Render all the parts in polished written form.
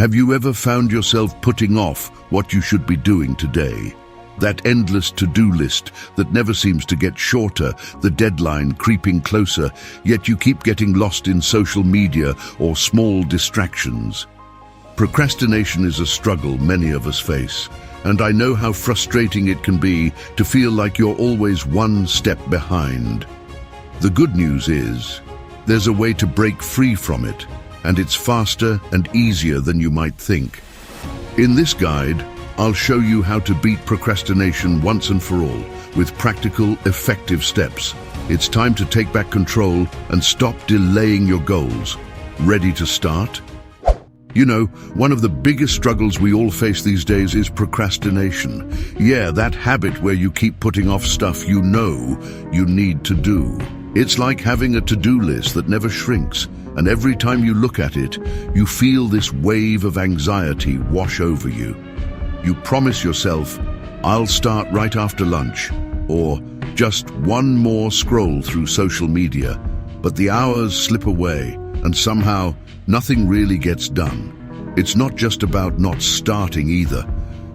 Have you ever found yourself putting off what you should be doing today? That endless to-do list that never seems to get shorter, the deadline creeping closer, yet you keep getting lost in social media or small distractions. Procrastination is a struggle many of us face, and I know how frustrating it can be to feel like you're always one step behind. The good news is, there's a way to break free from it, and it's faster and easier than you might think. In this guide, I'll show you how to beat procrastination once and for all, with practical, effective steps. It's time to take back control and stop delaying your goals. Ready to start? You know, one of the biggest struggles we all face these days is procrastination. Yeah, that habit where you keep putting off stuff you know you need to do. It's like having a to-do list that never shrinks, and every time you look at it, you feel this wave of anxiety wash over you. You promise yourself, I'll start right after lunch, or just one more scroll through social media, but the hours slip away, and somehow nothing really gets done. It's not just about not starting either.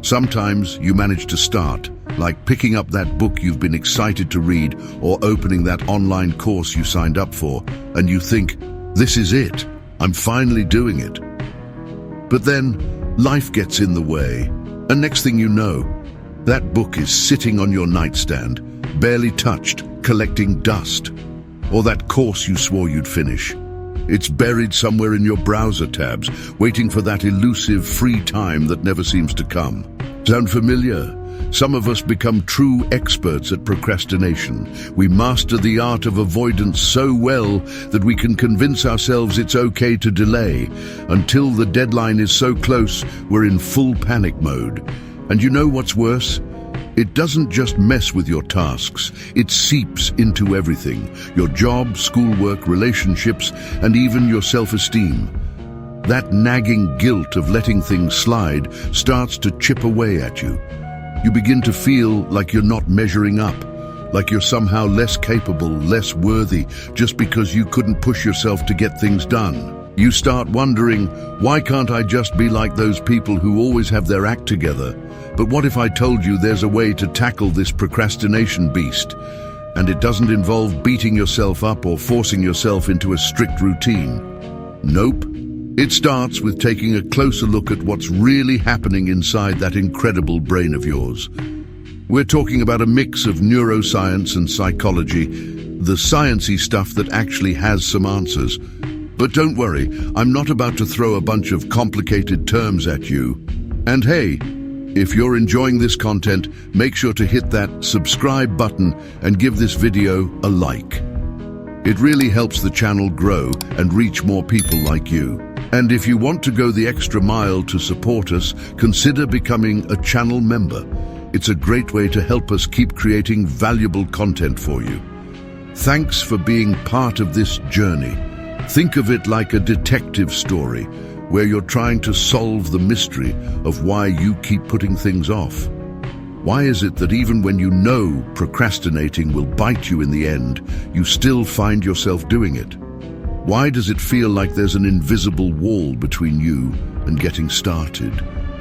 Sometimes you manage to start, like picking up that book you've been excited to read or opening that online course you signed up for, and you think, this is it, I'm finally doing it. But then life gets in the way, and next thing you know, that book is sitting on your nightstand, barely touched, collecting dust. Or that course you swore you'd finish. It's buried somewhere in your browser tabs, waiting for that elusive free time that never seems to come. Sound familiar? Some of us become true experts at procrastination. We master the art of avoidance so well that we can convince ourselves it's okay to delay. Until the deadline is so close, we're in full panic mode. And you know what's worse? It doesn't just mess with your tasks, it seeps into everything. Your job, schoolwork, relationships, and even your self-esteem. That nagging guilt of letting things slide starts to chip away at you. You begin to feel like you're not measuring up, like you're somehow less capable, less worthy, just because you couldn't push yourself to get things done. You start wondering, why can't I just be like those people who always have their act together? But what if I told you there's a way to tackle this procrastination beast? And it doesn't involve beating yourself up or forcing yourself into a strict routine. Nope. It starts with taking a closer look at what's really happening inside that incredible brain of yours. We're talking about a mix of neuroscience and psychology, the sciencey stuff that actually has some answers. But don't worry, I'm not about to throw a bunch of complicated terms at you. And hey, if you're enjoying this content, make sure to hit that subscribe button and give this video a like. It really helps the channel grow and reach more people like you. And if you want to go the extra mile to support us, consider becoming a channel member. It's a great way to help us keep creating valuable content for you. Thanks for being part of this journey. Think of it like a detective story, where you're trying to solve the mystery of why you keep putting things off. Why is it that even when you know procrastinating will bite you in the end, you still find yourself doing it? Why does it feel like there's an invisible wall between you and getting started?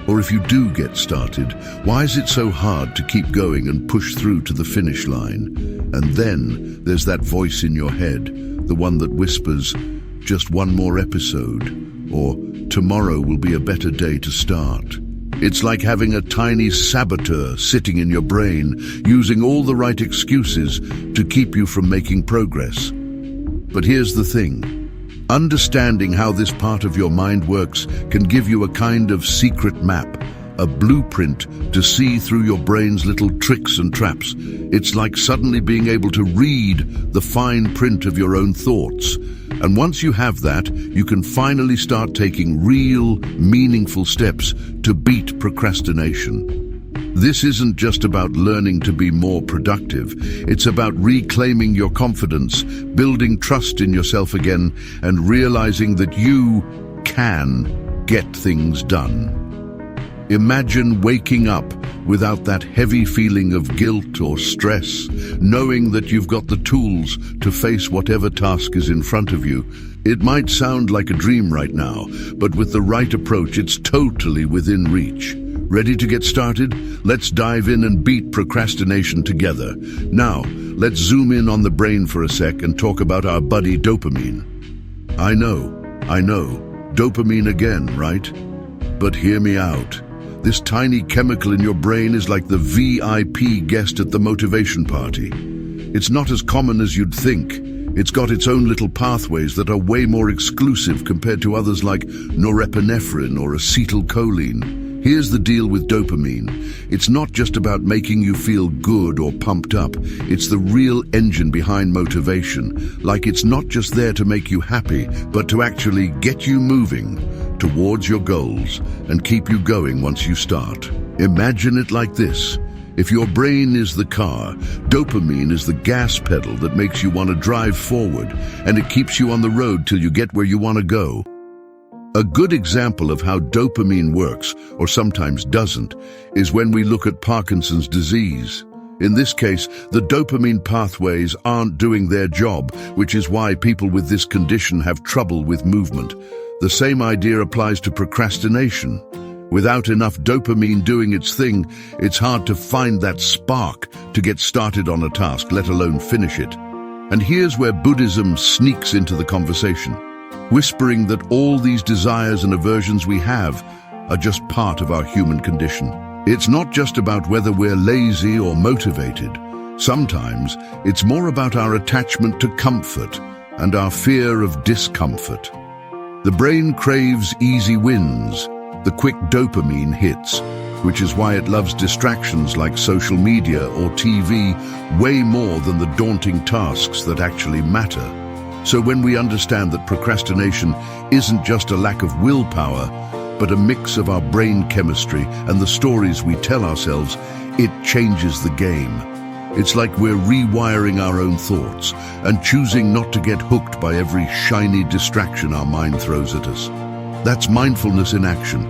Or if you do get started, why is it so hard to keep going and push through to the finish line? And then there's that voice in your head, the one that whispers, just one more episode, or tomorrow will be a better day to start. It's like having a tiny saboteur sitting in your brain, using all the right excuses to keep you from making progress. But here's the thing. Understanding how this part of your mind works can give you a kind of secret map, a blueprint to see through your brain's little tricks and traps. It's like suddenly being able to read the fine print of your own thoughts. And once you have that, you can finally start taking real, meaningful steps to beat procrastination. This isn't just about learning to be more productive. It's about reclaiming your confidence, building trust in yourself again, and realizing that you can get things done. Imagine waking up without that heavy feeling of guilt or stress, knowing that you've got the tools to face whatever task is in front of you. It might sound like a dream right now, but with the right approach, it's totally within reach. Ready to get started? Let's dive in and beat procrastination together. Now, let's zoom in on the brain for a sec and talk about our buddy dopamine. I know, dopamine again, right? But hear me out. This tiny chemical in your brain is like the VIP guest at the motivation party. It's not as common as you'd think. It's got its own little pathways that are way more exclusive compared to others like norepinephrine or acetylcholine. Here's the deal with dopamine. It's not just about making you feel good or pumped up. It's the real engine behind motivation. Like it's not just there to make you happy, but to actually get you moving towards your goals and keep you going once you start. Imagine it like this. If your brain is the car, dopamine is the gas pedal that makes you want to drive forward, and it keeps you on the road till you get where you want to go. A good example of how dopamine works, or sometimes doesn't, is when we look at Parkinson's disease. In this case, the dopamine pathways aren't doing their job, which is why people with this condition have trouble with movement. The same idea applies to procrastination. Without enough dopamine doing its thing, it's hard to find that spark to get started on a task, let alone finish it. And here's where Buddhism sneaks into the conversation, whispering that all these desires and aversions we have are just part of our human condition. It's not just about whether we're lazy or motivated. Sometimes it's more about our attachment to comfort and our fear of discomfort. The brain craves easy wins, the quick dopamine hits, which is why it loves distractions like social media or TV way more than the daunting tasks that actually matter. So when we understand that procrastination isn't just a lack of willpower, but a mix of our brain chemistry and the stories we tell ourselves, it changes the game. It's like we're rewiring our own thoughts and choosing not to get hooked by every shiny distraction our mind throws at us. That's mindfulness in action,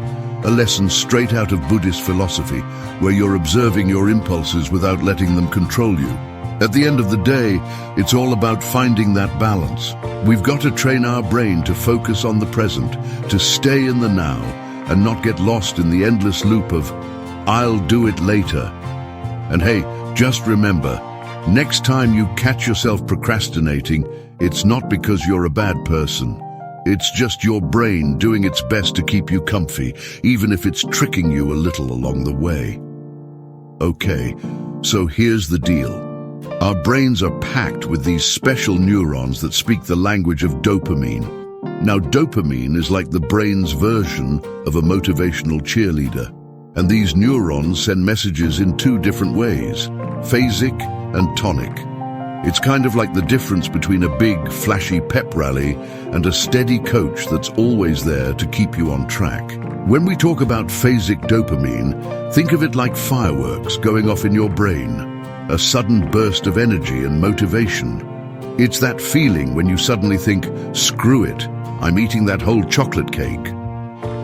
a lesson straight out of Buddhist philosophy, where you're observing your impulses without letting them control you. At the end of the day, it's all about finding that balance. We've got to train our brain to focus on the present, to stay in the now, and not get lost in the endless loop of, "I'll do it later." And hey, just remember, next time you catch yourself procrastinating, it's not because you're a bad person. It's just your brain doing its best to keep you comfy, even if it's tricking you a little along the way. Okay, so here's the deal. Our brains are packed with these special neurons that speak the language of dopamine. Now, dopamine is like the brain's version of a motivational cheerleader. And these neurons send messages in two different ways, phasic and tonic. It's kind of like the difference between a big, flashy pep rally and a steady coach that's always there to keep you on track. When we talk about phasic dopamine, think of it like fireworks going off in your brain, a sudden burst of energy and motivation. It's that feeling when you suddenly think, "Screw it, I'm eating that whole chocolate cake."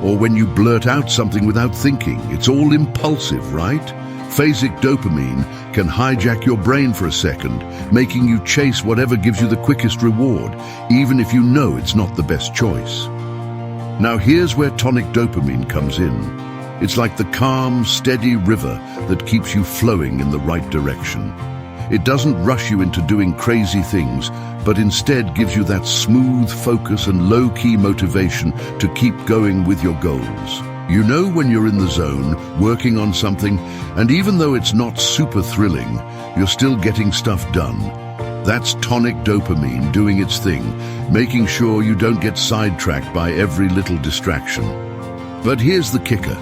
Or when you blurt out something without thinking. It's all impulsive, right? Phasic dopamine can hijack your brain for a second, making you chase whatever gives you the quickest reward, even if you know it's not the best choice. Now here's where tonic dopamine comes in. It's like the calm, steady river that keeps you flowing in the right direction. It doesn't rush you into doing crazy things, but instead gives you that smooth focus and low-key motivation to keep going with your goals. You know when you're in the zone, working on something, and even though it's not super thrilling, you're still getting stuff done. That's tonic dopamine doing its thing, making sure you don't get sidetracked by every little distraction. But here's the kicker.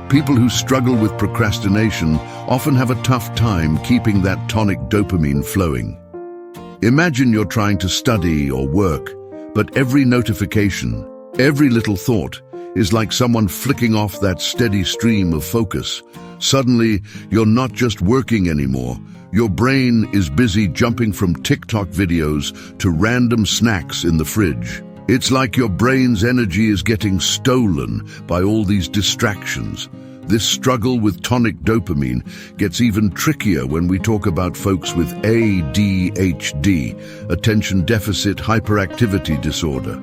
People who struggle with procrastination often have a tough time keeping that tonic dopamine flowing. Imagine you're trying to study or work, but every notification, every little thought is like someone flicking off that steady stream of focus. Suddenly, you're not just working anymore. Your brain is busy jumping from TikTok videos to random snacks in the fridge. It's like your brain's energy is getting stolen by all these distractions. This struggle with tonic dopamine gets even trickier when we talk about folks with ADHD, attention deficit hyperactivity disorder.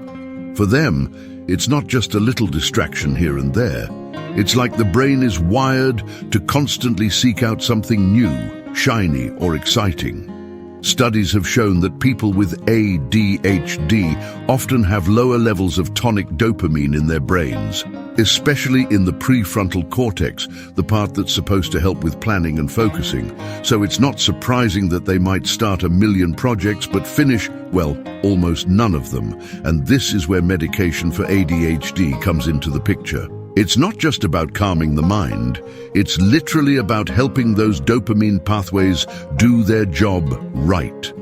For them, it's not just a little distraction here and there. It's like the brain is wired to constantly seek out something new, shiny, or exciting. Studies have shown that people with ADHD often have lower levels of tonic dopamine in their brains, especially in the prefrontal cortex, the part that's supposed to help with planning and focusing. So it's not surprising that they might start a million projects but finish, well, almost none of them. And this is where medication for ADHD comes into the picture. It's not just about calming the mind, it's literally about helping those dopamine pathways do their job right.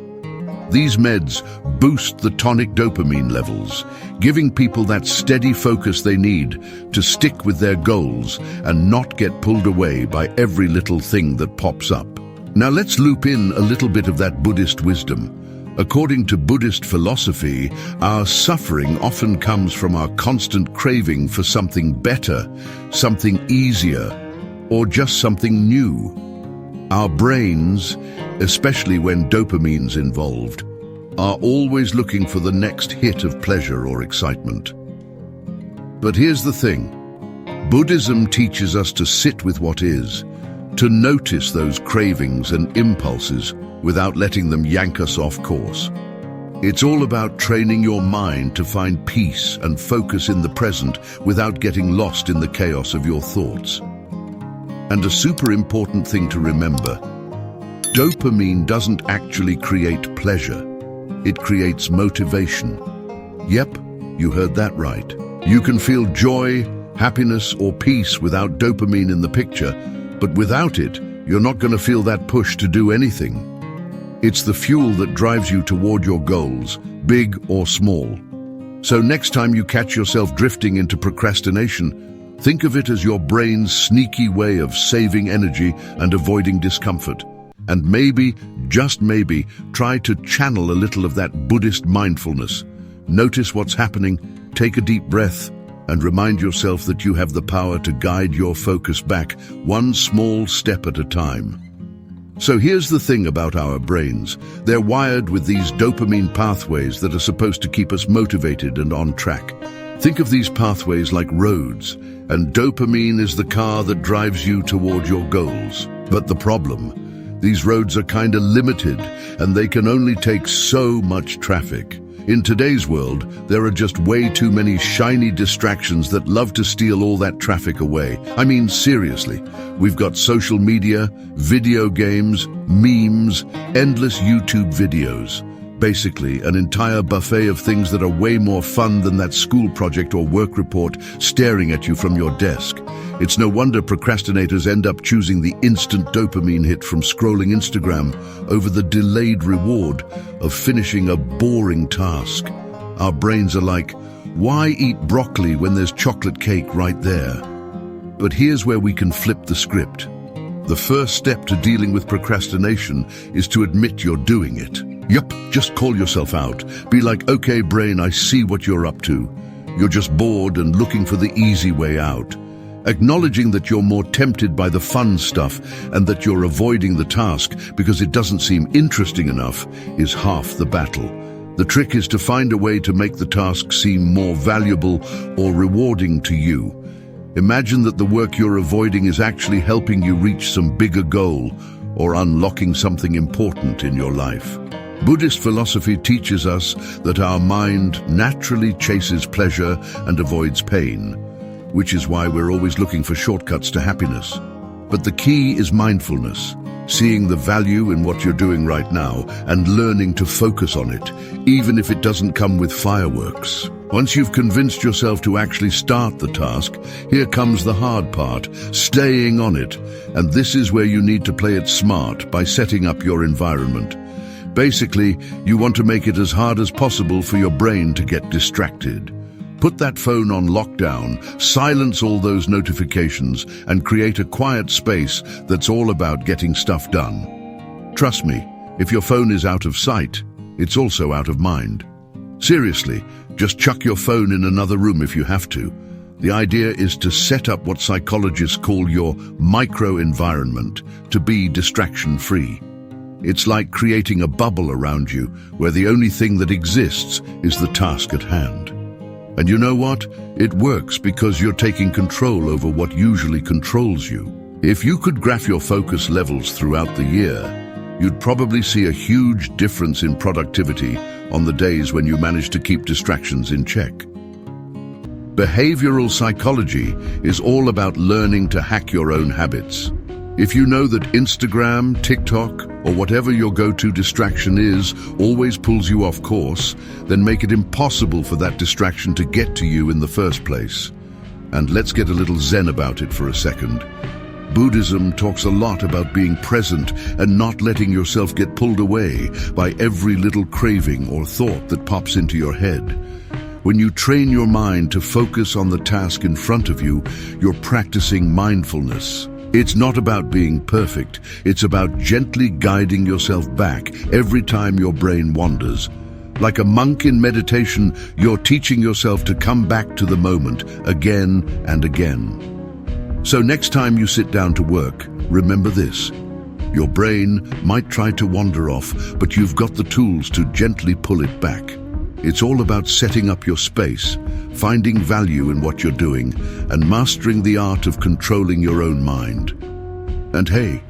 These meds boost the tonic dopamine levels, giving people that steady focus they need to stick with their goals and not get pulled away by every little thing that pops up. Now let's loop in a little bit of that Buddhist wisdom. According to Buddhist philosophy, our suffering often comes from our constant craving for something better, something easier, or just something new. Our brains, especially when dopamine's involved, are always looking for the next hit of pleasure or excitement. But here's the thing. Buddhism teaches us to sit with what is, to notice those cravings and impulses without letting them yank us off course. It's all about training your mind to find peace and focus in the present without getting lost in the chaos of your thoughts. And a super important thing to remember, dopamine doesn't actually create pleasure. It creates motivation. Yep, you heard that right. You can feel joy, happiness, or peace without dopamine in the picture, but without it, you're not going to feel that push to do anything. It's the fuel that drives you toward your goals, big or small. So next time you catch yourself drifting into procrastination, think of it as your brain's sneaky way of saving energy and avoiding discomfort. And maybe, just maybe, try to channel a little of that Buddhist mindfulness. Notice what's happening, take a deep breath, and remind yourself that you have the power to guide your focus back one small step at a time. So here's the thing about our brains. They're wired with these dopamine pathways that are supposed to keep us motivated and on track. Think of these pathways like roads, and dopamine is the car that drives you toward your goals. But the problem, these roads are kind of limited, and they can only take so much traffic. In today's world, there are just way too many shiny distractions that love to steal all that traffic away. I mean, seriously, we've got social media, video games, memes, endless YouTube videos. Basically, an entire buffet of things that are way more fun than that school project or work report staring at you from your desk. It's no wonder procrastinators end up choosing the instant dopamine hit from scrolling Instagram over the delayed reward of finishing a boring task. Our brains are like, why eat broccoli when there's chocolate cake right there? But here's where we can flip the script. The first step to dealing with procrastination is to admit you're doing it. Yup, just call yourself out. Be like, okay, brain, I see what you're up to. You're just bored and looking for the easy way out. Acknowledging that you're more tempted by the fun stuff and that you're avoiding the task because it doesn't seem interesting enough is half the battle. The trick is to find a way to make the task seem more valuable or rewarding to you. Imagine that the work you're avoiding is actually helping you reach some bigger goal or unlocking something important in your life. Buddhist philosophy teaches us that our mind naturally chases pleasure and avoids pain, which is why we're always looking for shortcuts to happiness. But the key is mindfulness, seeing the value in what you're doing right now and learning to focus on it, even if it doesn't come with fireworks. Once you've convinced yourself to actually start the task, here comes the hard part, staying on it. And this is where you need to play it smart by setting up your environment. Basically, you want to make it as hard as possible for your brain to get distracted. Put that phone on lockdown, silence all those notifications, and create a quiet space that's all about getting stuff done. Trust me, if your phone is out of sight, it's also out of mind. Seriously, just chuck your phone in another room if you have to. The idea is to set up what psychologists call your micro-environment to be distraction-free. It's like creating a bubble around you where the only thing that exists is the task at hand. And you know what? It works because you're taking control over what usually controls you. If you could graph your focus levels throughout the year, you'd probably see a huge difference in productivity on the days when you manage to keep distractions in check. Behavioral psychology is all about learning to hack your own habits. If you know that Instagram, TikTok, or whatever your go-to distraction is always pulls you off course, then make it impossible for that distraction to get to you in the first place. And let's get a little zen about it for a second. Buddhism talks a lot about being present and not letting yourself get pulled away by every little craving or thought that pops into your head. When you train your mind to focus on the task in front of you, you're practicing mindfulness. It's not about being perfect, it's about gently guiding yourself back every time your brain wanders. Like a monk in meditation, you're teaching yourself to come back to the moment again and again. So next time you sit down to work, remember this. Your brain might try to wander off, but you've got the tools to gently pull it back. It's all about setting up your space, finding value in what you're doing, and mastering the art of controlling your own mind. And hey,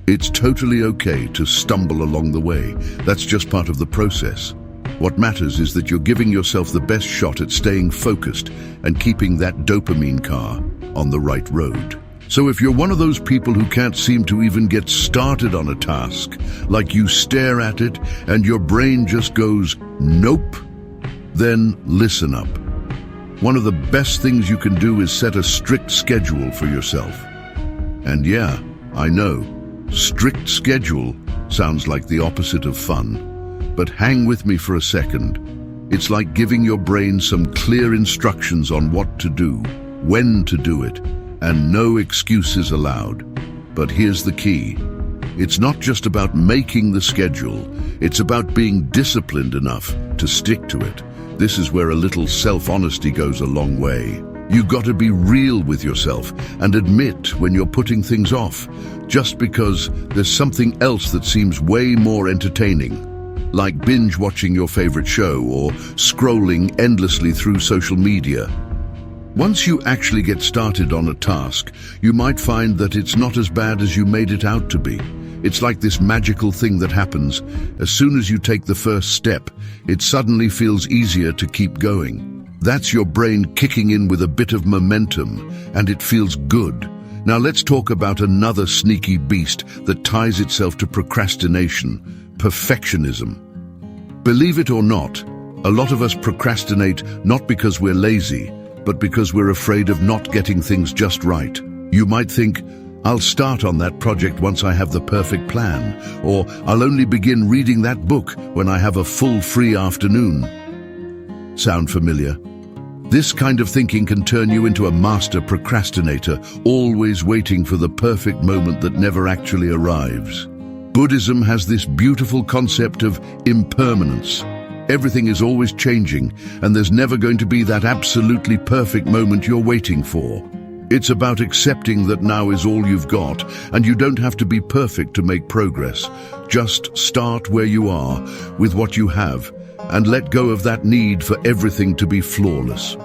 it's totally okay to stumble along the way. That's just part of the process. What matters is that you're giving yourself the best shot at staying focused and keeping that dopamine car on the right road. So if you're one of those people who can't seem to even get started on a task, like you stare at it and your brain just goes, nope, then listen up. One of the best things you can do is set a strict schedule for yourself. And yeah, I know, strict schedule sounds like the opposite of fun. But hang with me for a second. It's like giving your brain some clear instructions on what to do, when to do it, and no excuses allowed. But here's the key. It's not just about making the schedule, it's about being disciplined enough to stick to it. This is where a little self-honesty goes a long way. You've got to be real with yourself and admit when you're putting things off, just because there's something else that seems way more entertaining, like binge watching your favorite show or scrolling endlessly through social media. Once you actually get started on a task, you might find that it's not as bad as you made it out to be. It's like this magical thing that happens. As soon as you take the first step, it suddenly feels easier to keep going. That's your brain kicking in with a bit of momentum, and it feels good. Now let's talk about another sneaky beast that ties itself to procrastination, perfectionism. Believe it or not, a lot of us procrastinate not because we're lazy, but because we're afraid of not getting things just right. You might think, I'll start on that project once I have the perfect plan, or I'll only begin reading that book when I have a full free afternoon. Sound familiar? This kind of thinking can turn you into a master procrastinator, always waiting for the perfect moment that never actually arrives. Buddhism has this beautiful concept of impermanence. Everything is always changing, and there's never going to be that absolutely perfect moment you're waiting for. It's about accepting that now is all you've got, and you don't have to be perfect to make progress. Just start where you are, with what you have, and let go of that need for everything to be flawless.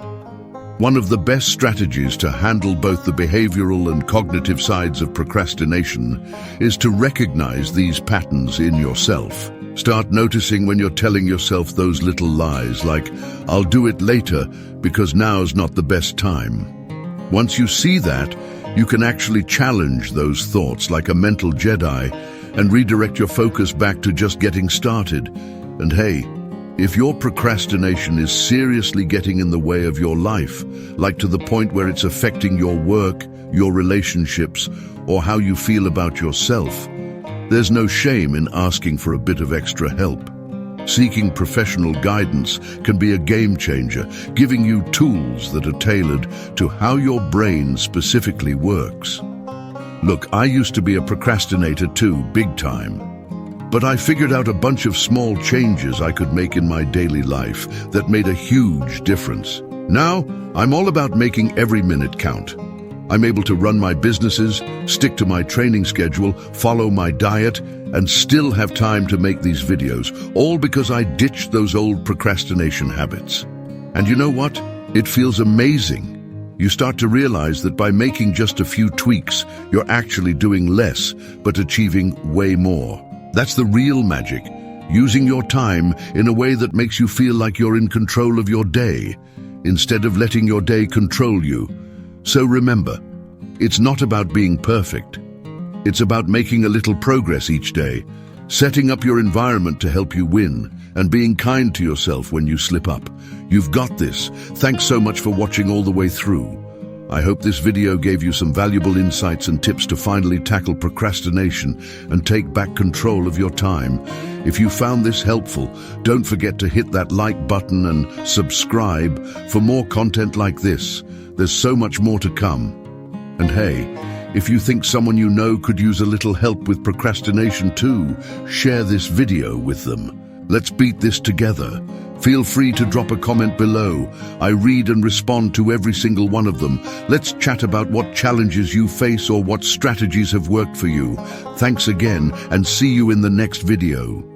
One of the best strategies to handle both the behavioral and cognitive sides of procrastination is to recognize these patterns in yourself. Start noticing when you're telling yourself those little lies like, I'll do it later because now's not the best time. Once you see that, you can actually challenge those thoughts like a mental Jedi and redirect your focus back to just getting started. And hey, if your procrastination is seriously getting in the way of your life, like to the point where it's affecting your work, your relationships, or how you feel about yourself, there's no shame in asking for a bit of extra help. Seeking professional guidance can be a game changer, giving you tools that are tailored to how your brain specifically works. Look, I used to be a procrastinator too, big time. But I figured out a bunch of small changes I could make in my daily life that made a huge difference. Now, I'm all about making every minute count. I'm able to run my businesses, stick to my training schedule, follow my diet, and still have time to make these videos, all because I ditched those old procrastination habits. And you know what? It feels amazing. You start to realize that by making just a few tweaks, you're actually doing less, but achieving way more. That's the real magic, using your time in a way that makes you feel like you're in control of your day, instead of letting your day control you. So remember, it's not about being perfect. It's about making a little progress each day, setting up your environment to help you win, and being kind to yourself when you slip up. You've got this. Thanks so much for watching all the way through. I hope this video gave you some valuable insights and tips to finally tackle procrastination and take back control of your time. If you found this helpful, don't forget to hit that like button and subscribe for more content like this. There's so much more to come. And hey, if you think someone you know could use a little help with procrastination too, share this video with them. Let's beat this together. Feel free to drop a comment below. I read and respond to every single one of them. Let's chat about what challenges you face or what strategies have worked for you. Thanks again, and see you in the next video.